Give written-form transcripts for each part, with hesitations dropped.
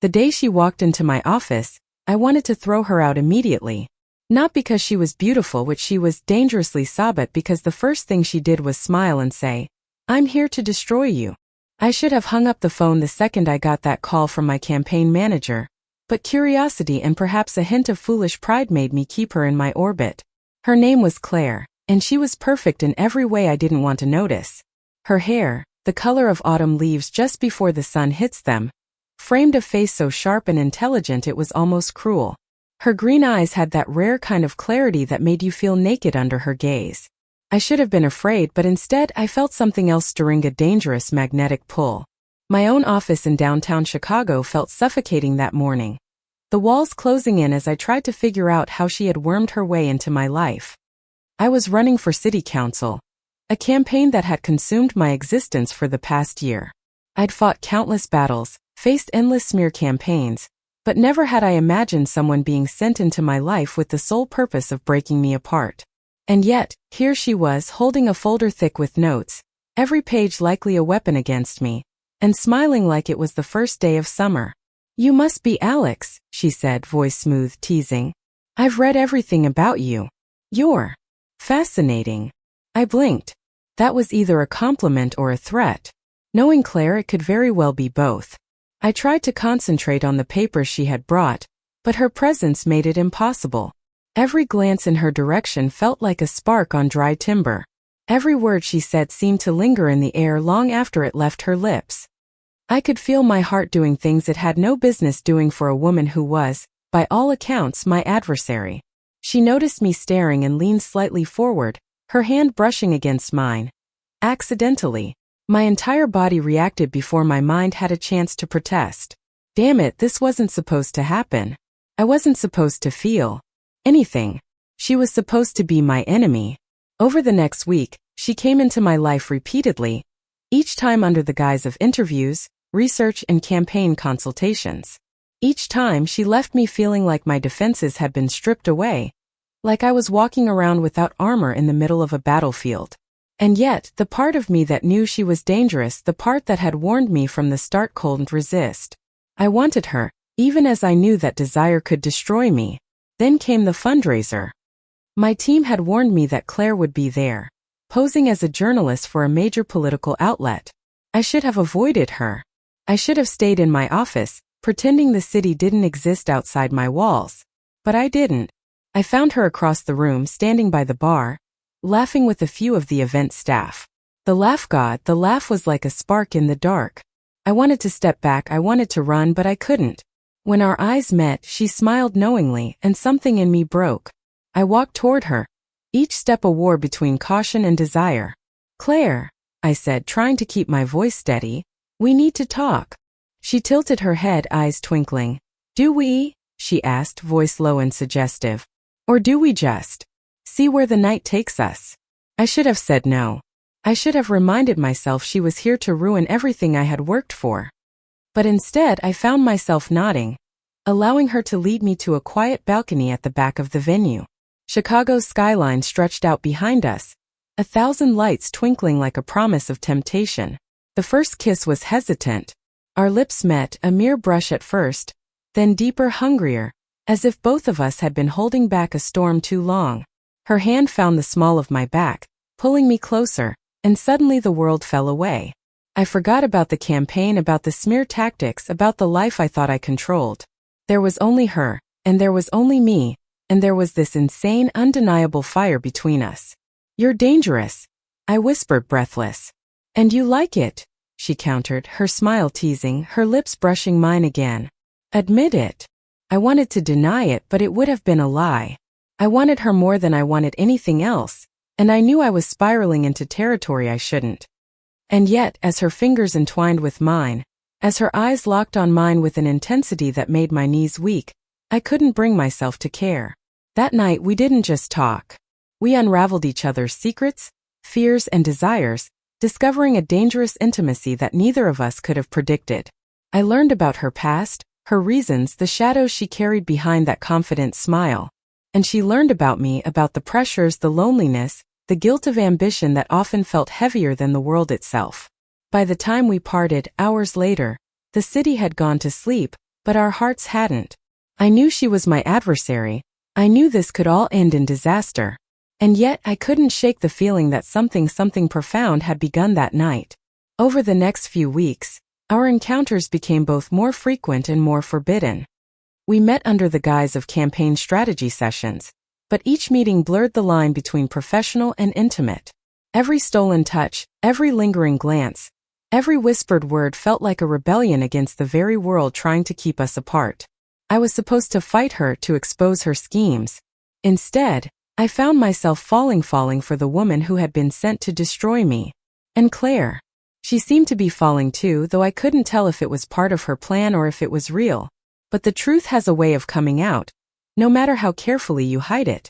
The day she walked into my office, I wanted to throw her out immediately. Not because she was beautiful, which she was dangerously saw, but because the first thing she did was smile and say, "I'm here to destroy you." I should have hung up the phone the second I got that call from my campaign manager, but curiosity and perhaps a hint of foolish pride made me keep her in my orbit. Her name was Claire, and she was perfect in every way I didn't want to notice. Her hair, the color of autumn leaves just before the sun hits them, framed a face so sharp and intelligent it was almost cruel. Her green eyes had that rare kind of clarity that made you feel naked under her gaze. I should have been afraid, but instead I felt something else stirring, a dangerous magnetic pull. My own office in downtown Chicago felt suffocating that morning, the walls closing in as I tried to figure out how she had wormed her way into my life. I was running for city council, a campaign that had consumed my existence for the past year. I'd fought countless battles, faced endless smear campaigns, but never had I imagined someone being sent into my life with the sole purpose of breaking me apart. And yet, here she was, holding a folder thick with notes, every page likely a weapon against me, and smiling like it was the first day of summer. "You must be Alex," she said, voice smooth, teasing. "I've read everything about you. You're fascinating." I blinked. That was either a compliment or a threat. Knowing Claire, it could very well be both. I tried to concentrate on the papers she had brought, but her presence made it impossible. Every glance in her direction felt like a spark on dry timber. Every word she said seemed to linger in the air long after it left her lips. I could feel my heart doing things it had no business doing for a woman who was, by all accounts, my adversary. She noticed me staring and leaned slightly forward, her hand brushing against mine. Accidentally. My entire body reacted before my mind had a chance to protest. Damn it, this wasn't supposed to happen. I wasn't supposed to feel anything. She was supposed to be my enemy. Over the next week, she came into my life repeatedly, each time under the guise of interviews, research, and campaign consultations. Each time she left me feeling like my defenses had been stripped away, like I was walking around without armor in the middle of a battlefield. And yet, the part of me that knew she was dangerous, the part that had warned me from the start, couldn't resist. I wanted her, even as I knew that desire could destroy me. Then came the fundraiser. My team had warned me that Claire would be there, posing as a journalist for a major political outlet. I should have avoided her. I should have stayed in my office, pretending the city didn't exist outside my walls. But I didn't. I found her across the room, standing by the bar, laughing with a few of the event staff. The laugh was like a spark in the dark. I wanted to step back, I wanted to run, but I couldn't. When our eyes met, she smiled knowingly, and something in me broke. I walked toward her, each step a war between caution and desire. "Claire," I said, trying to keep my voice steady, "we need to talk." She tilted her head, eyes twinkling. "Do we?" she asked, voice low and suggestive. "Or do we just see where the night takes us?" I should have said no. I should have reminded myself she was here to ruin everything I had worked for. But instead I found myself nodding, allowing her to lead me to a quiet balcony at the back of the venue. Chicago's skyline stretched out behind us, 1,000 lights twinkling like a promise of temptation. The first kiss was hesitant. Our lips met, a mere brush at first, then deeper, hungrier, as if both of us had been holding back a storm too long. Her hand found the small of my back, pulling me closer, and suddenly the world fell away. I forgot about the campaign, about the smear tactics, about the life I thought I controlled. There was only her, and there was only me, and there was this insane, undeniable fire between us. "You're dangerous," I whispered, breathless. "And you like it," she countered, her smile teasing, her lips brushing mine again. "Admit it." I wanted to deny it, but it would have been a lie. I wanted her more than I wanted anything else, and I knew I was spiraling into territory I shouldn't. And yet, as her fingers entwined with mine, as her eyes locked on mine with an intensity that made my knees weak, I couldn't bring myself to care. That night we didn't just talk. We unraveled each other's secrets, fears, and desires, discovering a dangerous intimacy that neither of us could have predicted. I learned about her past, her reasons, the shadows she carried behind that confident smile. And she learned about me, about the pressures, the loneliness, the guilt of ambition that often felt heavier than the world itself. By the time we parted, hours later, the city had gone to sleep, But our hearts hadn't. I knew she was my adversary. I knew this could all end in disaster. And yet I couldn't shake the feeling that something profound had begun that night. Over the next few weeks, our encounters became both more frequent and more forbidden. We met under the guise of campaign strategy sessions, but each meeting blurred the line between professional and intimate. Every stolen touch, every lingering glance, every whispered word felt like a rebellion against the very world trying to keep us apart. I was supposed to fight her, to expose her schemes. Instead, I found myself falling for the woman who had been sent to destroy me. And Claire. She seemed to be falling too, though I couldn't tell if it was part of her plan or if it was real. But the truth has a way of coming out, no matter how carefully you hide it.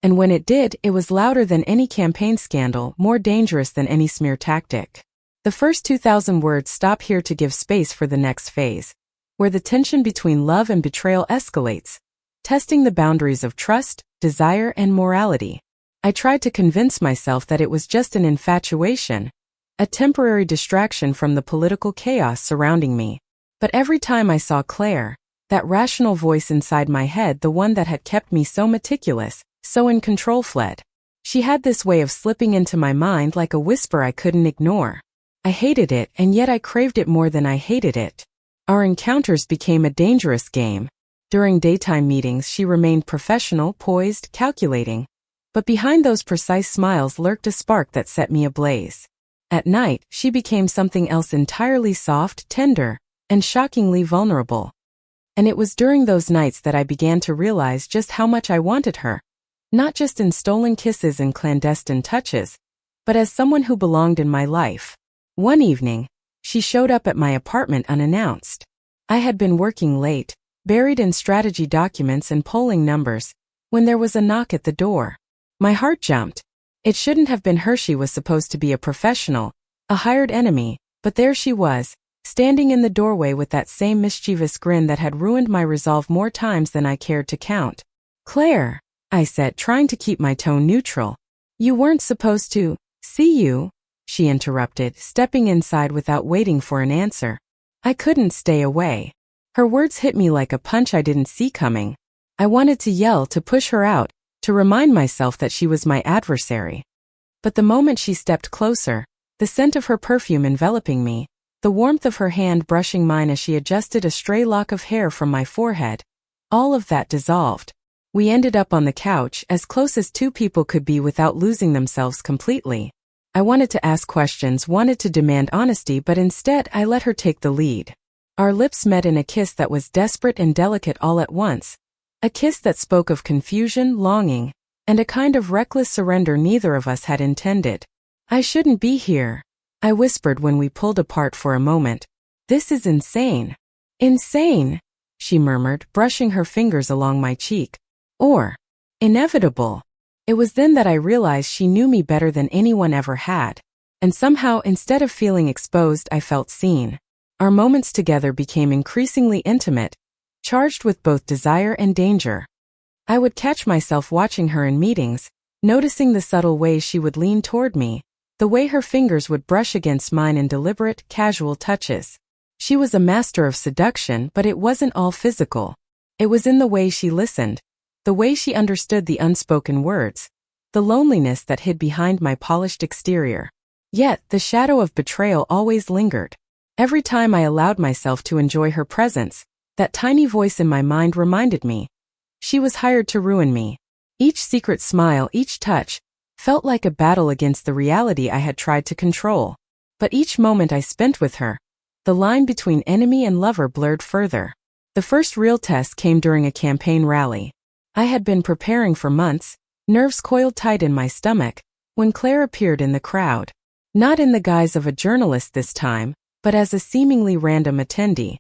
And when it did, it was louder than any campaign scandal, more dangerous than any smear tactic. The first 2,000 words stop here to give space for the next phase, where the tension between love and betrayal escalates, testing the boundaries of trust, desire, and morality. I tried to convince myself that it was just an infatuation, a temporary distraction from the political chaos surrounding me. But every time I saw Claire, that rational voice inside my head, the one that had kept me so meticulous, so in control, fled. She had this way of slipping into my mind like a whisper I couldn't ignore. I hated it, and yet I craved it more than I hated it. Our encounters became a dangerous game. During daytime meetings, she remained professional, poised, calculating. But behind those precise smiles lurked a spark that set me ablaze. At night, she became something else entirely soft, tender, and shockingly vulnerable. And it was during those nights that I began to realize just how much I wanted her. Not just in stolen kisses and clandestine touches, but as someone who belonged in my life. One evening, she showed up at my apartment unannounced. I had been working late, buried in strategy documents and polling numbers, when there was a knock at the door. My heart jumped. It shouldn't have been her. She was supposed to be a professional, a hired enemy, but there she was, standing in the doorway with that same mischievous grin that had ruined my resolve more times than I cared to count. "Claire," I said, trying to keep my tone neutral. "You weren't supposed to." "See you," she interrupted, stepping inside without waiting for an answer. I couldn't stay away. Her words hit me like a punch I didn't see coming. I wanted to yell, to push her out, to remind myself that she was my adversary. But the moment she stepped closer, the scent of her perfume enveloping me, the warmth of her hand brushing mine as she adjusted a stray lock of hair from my forehead, all of that dissolved. We ended up on the couch, as close as two people could be without losing themselves completely. I wanted to ask questions, wanted to demand honesty, but instead I let her take the lead. Our lips met in a kiss that was desperate and delicate all at once, a kiss that spoke of confusion, longing, and a kind of reckless surrender neither of us had intended. "I shouldn't be here," I whispered when we pulled apart for a moment. "This is insane." "Insane," she murmured, brushing her fingers along my cheek. "Or inevitable." It was then that I realized she knew me better than anyone ever had. And somehow, instead of feeling exposed, I felt seen. Our moments together became increasingly intimate, charged with both desire and danger. I would catch myself watching her in meetings, noticing the subtle ways she would lean toward me, the way her fingers would brush against mine in deliberate, casual touches. She was a master of seduction, but it wasn't all physical. It was in the way she listened, the way she understood the unspoken words, the loneliness that hid behind my polished exterior. Yet, the shadow of betrayal always lingered. Every time I allowed myself to enjoy her presence, that tiny voice in my mind reminded me, she was hired to ruin me. Each secret smile, each touch, felt like a battle against the reality I had tried to control. But each moment I spent with her, the line between enemy and lover blurred further. The first real test came during a campaign rally. I had been preparing for months, nerves coiled tight in my stomach, when Claire appeared in the crowd. Not in the guise of a journalist this time, but as a seemingly random attendee.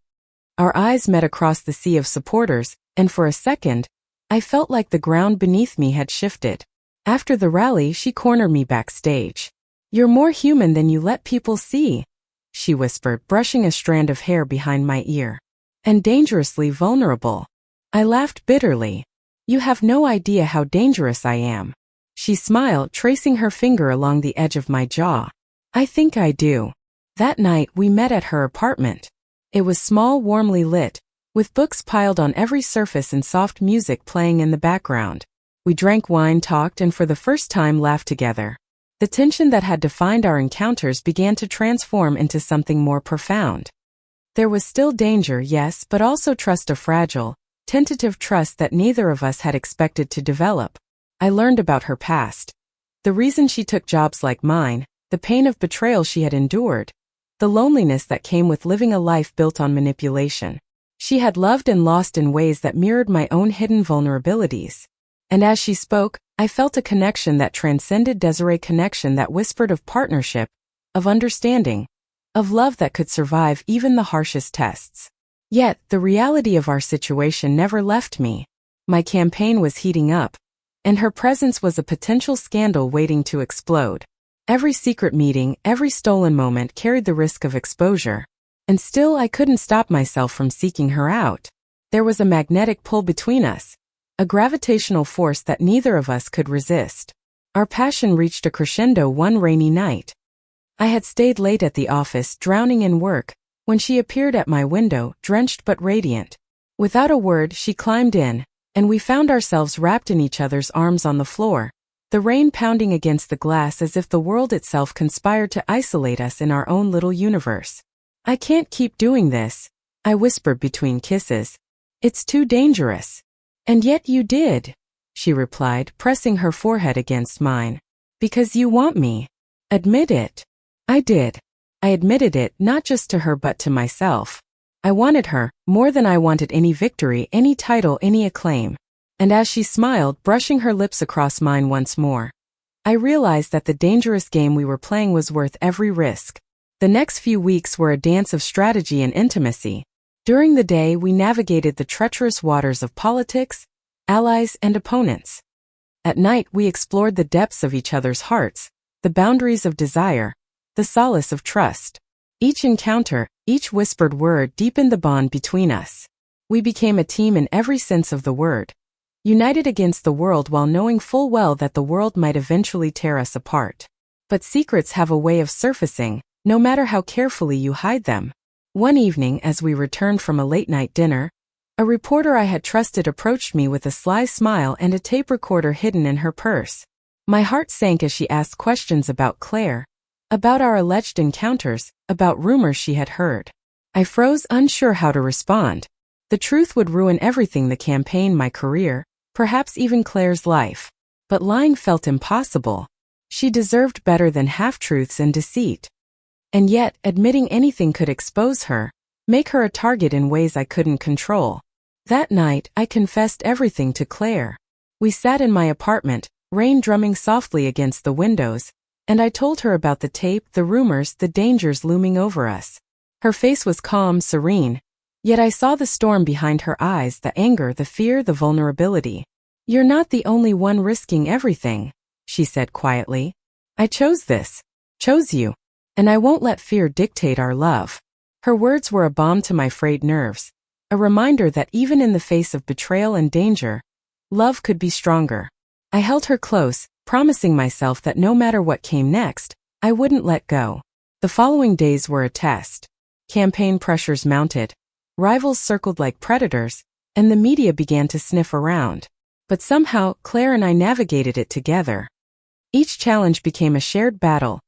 Our eyes met across the sea of supporters, and for a second, I felt like the ground beneath me had shifted. After the rally, she cornered me backstage. "You're more human than you let people see," she whispered, brushing a strand of hair behind my ear. "And dangerously vulnerable." I laughed bitterly. "You have no idea how dangerous I am." She smiled, tracing her finger along the edge of my jaw. "I think I do." That night, we met at her apartment. It was small, warmly lit, with books piled on every surface and soft music playing in the background. We drank wine, talked, and for the first time laughed together. The tension that had defined our encounters began to transform into something more profound. There was still danger, yes, but also trust, a fragile, tentative trust that neither of us had expected to develop. I learned about her past. The reason she took jobs like mine, the pain of betrayal she had endured, the loneliness that came with living a life built on manipulation. She had loved and lost in ways that mirrored my own hidden vulnerabilities. And as she spoke, I felt a connection that transcended Desiree, connection that whispered of partnership, of understanding, of love that could survive even the harshest tests. Yet, the reality of our situation never left me. My campaign was heating up, and her presence was a potential scandal waiting to explode. Every secret meeting, every stolen moment carried the risk of exposure. And still I couldn't stop myself from seeking her out. There was a magnetic pull between us, a gravitational force that neither of us could resist. Our passion reached a crescendo one rainy night. I had stayed late at the office, drowning in work, when she appeared at my window, drenched but radiant. Without a word, she climbed in, and we found ourselves wrapped in each other's arms on the floor, the rain pounding against the glass as if the world itself conspired to isolate us in our own little universe. "I can't keep doing this," I whispered between kisses. "It's too dangerous." "And yet you did," she replied, pressing her forehead against mine. "Because you want me. Admit it." I did. I admitted it, not just to her but to myself. I wanted her, more than I wanted any victory, any title, any acclaim. And as she smiled, brushing her lips across mine once more, I realized that the dangerous game we were playing was worth every risk. The next few weeks were a dance of strategy and intimacy. During the day, we navigated the treacherous waters of politics, allies, and opponents. At night, we explored the depths of each other's hearts, the boundaries of desire, the solace of trust. Each encounter, each whispered word deepened the bond between us. We became a team in every sense of the word, united against the world while knowing full well that the world might eventually tear us apart. But secrets have a way of surfacing, no matter how carefully you hide them. One evening, as we returned from a late-night dinner, a reporter I had trusted approached me with a sly smile and a tape recorder hidden in her purse. My heart sank as she asked questions about Claire, about our alleged encounters, about rumors she had heard. I froze, unsure how to respond. The truth would ruin everything: the campaign, my career, perhaps even Claire's life. But lying felt impossible. She deserved better than half-truths and deceit. And yet, admitting anything could expose her, make her a target in ways I couldn't control. That night, I confessed everything to Claire. We sat in my apartment, rain drumming softly against the windows, and I told her about the tape, the rumors, the dangers looming over us. Her face was calm, serene, yet I saw the storm behind her eyes, the anger, the fear, the vulnerability. "You're not the only one risking everything," she said quietly. "I chose this, chose you, and I won't let fear dictate our love." Her words were a balm to my frayed nerves, a reminder that even in the face of betrayal and danger, love could be stronger. I held her close, promising myself that no matter what came next, I wouldn't let go. The following days were a test. Campaign pressures mounted, rivals circled like predators, and the media began to sniff around. But somehow, Claire and I navigated it together. Each challenge became a shared battle,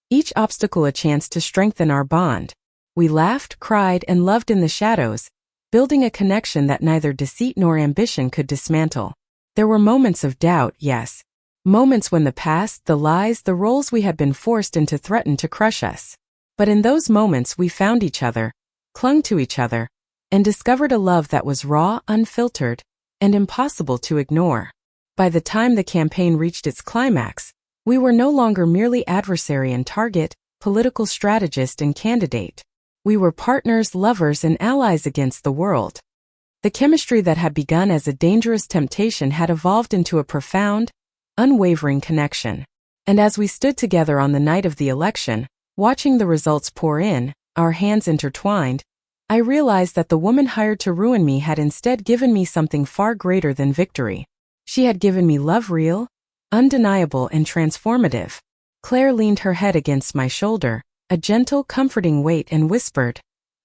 each obstacle a chance to strengthen our bond. We laughed, cried, and loved in the shadows, building a connection that neither deceit nor ambition could dismantle. There were moments of doubt, yes. Moments when the past, the lies, the roles we had been forced into threatened to crush us. But in those moments we found each other, clung to each other, and discovered a love that was raw, unfiltered, and impossible to ignore. By the time the campaign reached its climax, we were no longer merely adversary and target, political strategist and candidate. We were partners, lovers, and allies against the world. The chemistry that had begun as a dangerous temptation had evolved into a profound, unwavering connection. And as we stood together on the night of the election, watching the results pour in, our hands intertwined, I realized that the woman hired to ruin me had instead given me something far greater than victory. She had given me love, real, undeniable, and transformative. Claire leaned her head against my shoulder, a gentle, comforting weight, and whispered,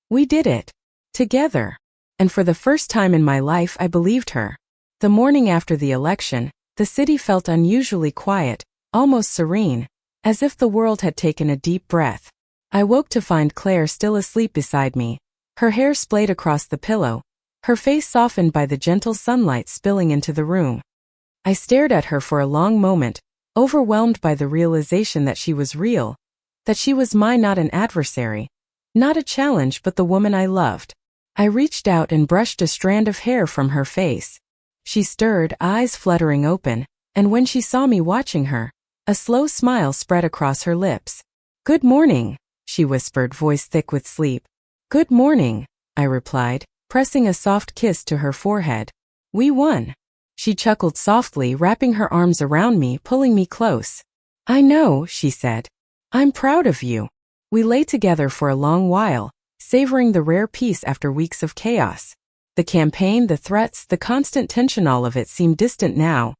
"We did it. Together." And for the first time in my life I believed her. The morning after the election, the city felt unusually quiet, almost serene, as if the world had taken a deep breath. I woke to find Claire still asleep beside me, her hair splayed across the pillow, her face softened by the gentle sunlight spilling into the room. I stared at her for a long moment, overwhelmed by the realization that she was real, that she was mine, not an adversary, not a challenge, but the woman I loved. I reached out and brushed a strand of hair from her face. She stirred, eyes fluttering open, and when she saw me watching her, a slow smile spread across her lips. "Good morning," she whispered, voice thick with sleep. "Good morning," I replied, pressing a soft kiss to her forehead. "We won." She chuckled softly, wrapping her arms around me, pulling me close. "I know," she said. "I'm proud of you." We lay together for a long while, savoring the rare peace after weeks of chaos. The campaign, the threats, the constant tension, all of it seemed distant now,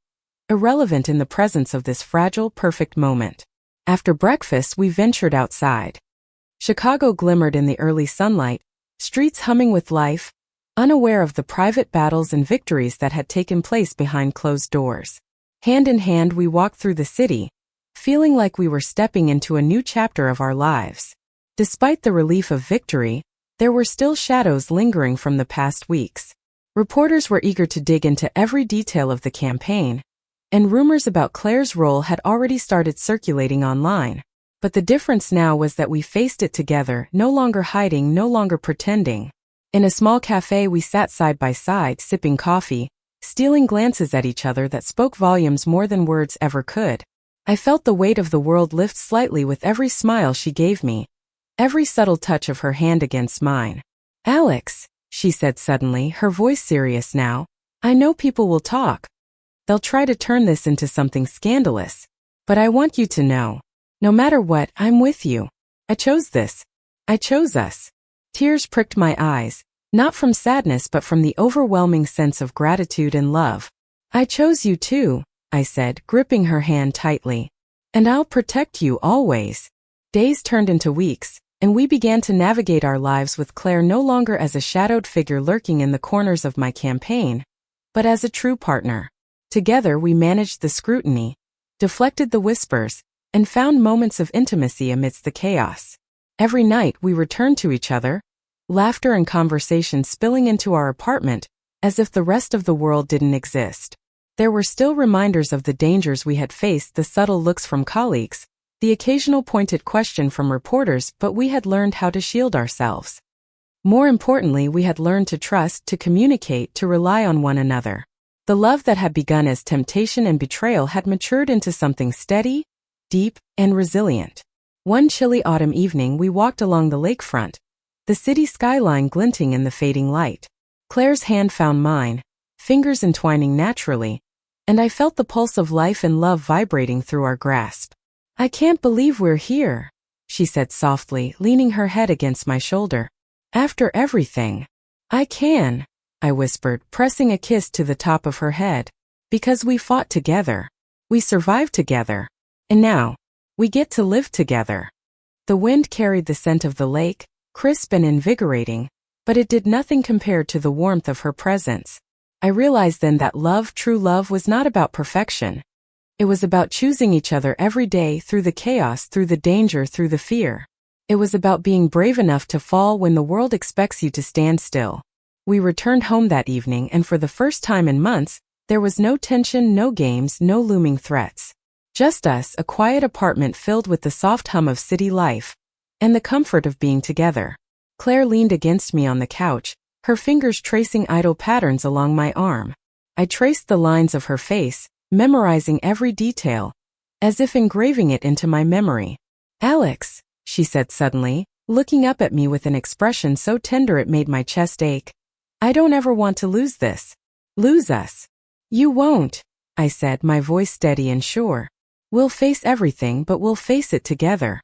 irrelevant in the presence of this fragile, perfect moment. After breakfast, we ventured outside. Chicago glimmered in the early sunlight, streets humming with life, unaware of the private battles and victories that had taken place behind closed doors. Hand in hand, we walked through the city, feeling like we were stepping into a new chapter of our lives. Despite the relief of victory, there were still shadows lingering from the past weeks. Reporters were eager to dig into every detail of the campaign, and rumors about Claire's role had already started circulating online. But the difference now was that we faced it together, no longer hiding, no longer pretending. In a small cafe we sat side by side, sipping coffee, stealing glances at each other that spoke volumes more than words ever could. I felt the weight of the world lift slightly with every smile she gave me, every subtle touch of her hand against mine. "Alex," she said suddenly, her voice serious now, "I know people will talk. They'll try to turn this into something scandalous. But I want you to know, no matter what, I'm with you. I chose this. I chose us." Tears pricked my eyes, not from sadness but from the overwhelming sense of gratitude and love. "I chose you too," I said, gripping her hand tightly. "And I'll protect you always." Days turned into weeks, and we began to navigate our lives with Claire no longer as a shadowed figure lurking in the corners of my campaign, but as a true partner. Together we managed the scrutiny, deflected the whispers, and found moments of intimacy amidst the chaos. Every night we returned to each other, laughter and conversation spilling into our apartment, as if the rest of the world didn't exist. There were still reminders of the dangers we had faced, the subtle looks from colleagues, the occasional pointed question from reporters, but we had learned how to shield ourselves. More importantly, we had learned to trust, to communicate, to rely on one another. The love that had begun as temptation and betrayal had matured into something steady, deep, and resilient. One chilly autumn evening we walked along the lakefront, the city skyline glinting in the fading light. Claire's hand found mine, fingers entwining naturally, and I felt the pulse of life and love vibrating through our grasp. "I can't believe we're here," she said softly, leaning her head against my shoulder. "After everything." "I can," I whispered, pressing a kiss to the top of her head. "Because we fought together. We survived together. And now, we get to live together." The wind carried the scent of the lake, crisp and invigorating, but it did nothing compared to the warmth of her presence. I realized then that love, true love, was not about perfection. It was about choosing each other every day, through the chaos, through the danger, through the fear. It was about being brave enough to fall when the world expects you to stand still. We returned home that evening, and for the first time in months, there was no tension, no games, no looming threats. Just us, a quiet apartment filled with the soft hum of city life, and the comfort of being together. Claire leaned against me on the couch, her fingers tracing idle patterns along my arm. I traced the lines of her face, memorizing every detail, as if engraving it into my memory. "Alex," she said suddenly, looking up at me with an expression so tender it made my chest ache, "I don't ever want to lose this. Lose us." "You won't," I said, my voice steady and sure. "We'll face everything, but we'll face it together.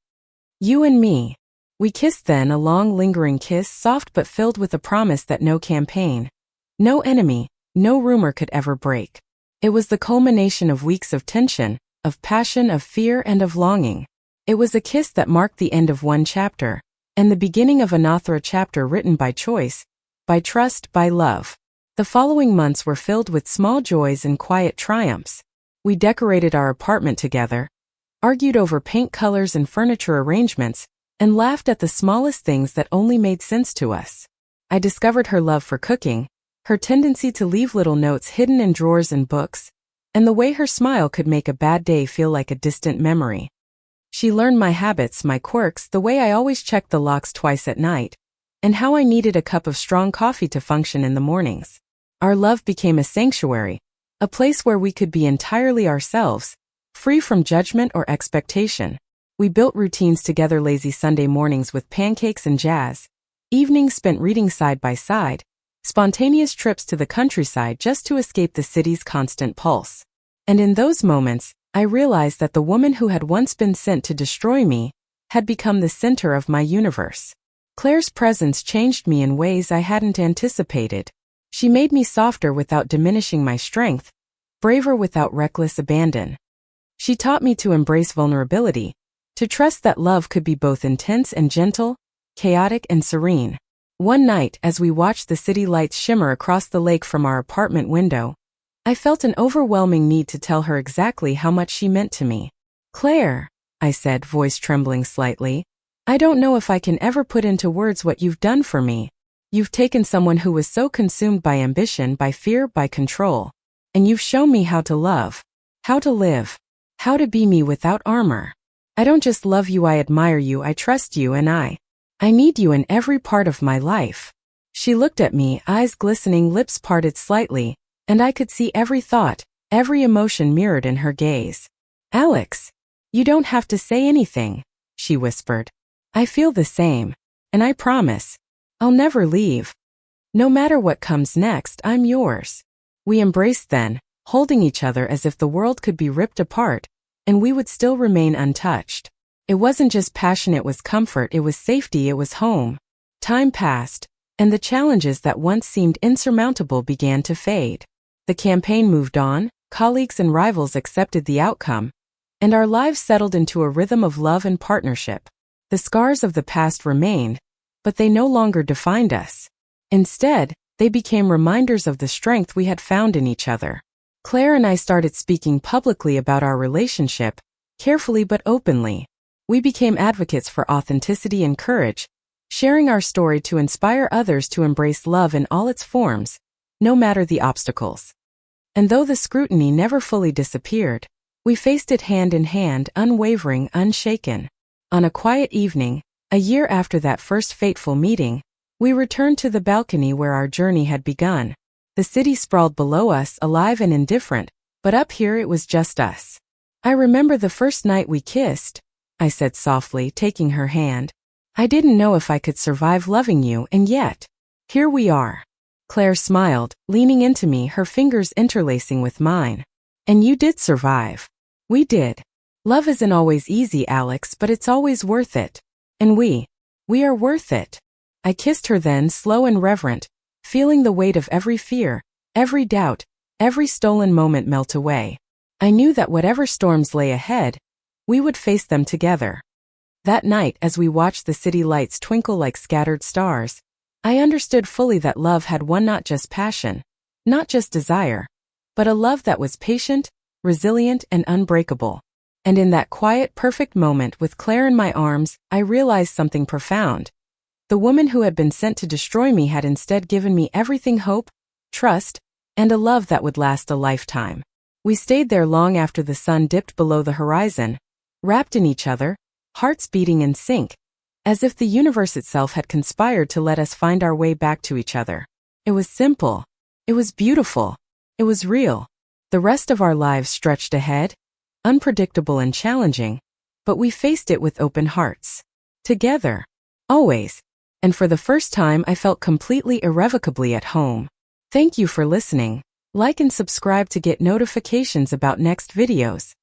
You and me." We kissed then, a long lingering kiss, soft but filled with a promise that no campaign, no enemy, no rumor could ever break. It was the culmination of weeks of tension, of passion, of fear, and of longing. It was a kiss that marked the end of one chapter, and the beginning of another chapter written by choice, by trust, by love. The following months were filled with small joys and quiet triumphs. We decorated our apartment together, argued over paint colors and furniture arrangements, and laughed at the smallest things that only made sense to us. I discovered her love for cooking, her tendency to leave little notes hidden in drawers and books, and the way her smile could make a bad day feel like a distant memory. She learned my habits, my quirks, the way I always checked the locks twice at night, and how I needed a cup of strong coffee to function in the mornings. Our love became a sanctuary, a place where we could be entirely ourselves, free from judgment or expectation. We built routines together: lazy Sunday mornings with pancakes and jazz, evenings spent reading side by side, spontaneous trips to the countryside just to escape the city's constant pulse. And in those moments, I realized that the woman who had once been sent to destroy me had become the center of my universe. Claire's presence changed me in ways I hadn't anticipated. She made me softer without diminishing my strength, braver without reckless abandon. She taught me to embrace vulnerability, to trust that love could be both intense and gentle, chaotic and serene. One night, as we watched the city lights shimmer across the lake from our apartment window, I felt an overwhelming need to tell her exactly how much she meant to me. "Claire," I said, voice trembling slightly, "I don't know if I can ever put into words what you've done for me. You've taken someone who was so consumed by ambition, by fear, by control, and you've shown me how to love, how to live, how to be me without armor. I don't just love you, I admire you, I trust you, and I need you in every part of my life." She looked at me, eyes glistening, lips parted slightly, and I could see every thought, every emotion mirrored in her gaze. "Alex, you don't have to say anything," she whispered. "I feel the same, and I promise, I'll never leave. No matter what comes next, I'm yours." We embraced then, holding each other as if the world could be ripped apart, and we would still remain untouched. It wasn't just passion, it was comfort, it was safety, it was home. Time passed, and the challenges that once seemed insurmountable began to fade. The campaign moved on, colleagues and rivals accepted the outcome, and our lives settled into a rhythm of love and partnership. The scars of the past remained, but they no longer defined us. Instead, they became reminders of the strength we had found in each other. Claire and I started speaking publicly about our relationship, carefully but openly. We became advocates for authenticity and courage, sharing our story to inspire others to embrace love in all its forms, no matter the obstacles. And though the scrutiny never fully disappeared, we faced it hand in hand, unwavering, unshaken. On a quiet evening, a year after that first fateful meeting, we returned to the balcony where our journey had begun. The city sprawled below us, alive and indifferent, but up here it was just us. "I remember the first night we kissed," I said softly, taking her hand. "I didn't know if I could survive loving you, and yet, here we are." Claire smiled, leaning into me, her fingers interlacing with mine. "And you did survive. We did. Love isn't always easy, Alex, but it's always worth it. And we are worth it." I kissed her then, slow and reverent, feeling the weight of every fear, every doubt, every stolen moment melt away. I knew that whatever storms lay ahead, we would face them together. That night, as we watched the city lights twinkle like scattered stars, I understood fully that love had won, not just passion, not just desire, but a love that was patient, resilient, and unbreakable. And in that quiet, perfect moment, with Claire in my arms, I realized something profound. The woman who had been sent to destroy me had instead given me everything: hope, trust, and a love that would last a lifetime. We stayed there long after the sun dipped below the horizon, wrapped in each other, hearts beating in sync, as if the universe itself had conspired to let us find our way back to each other. It was simple. It was beautiful. It was real. The rest of our lives stretched ahead, unpredictable and challenging, but we faced it with open hearts. Together. Always. And for the first time, I felt completely, irrevocably at home. Thank you for listening. Like and subscribe to get notifications about next videos.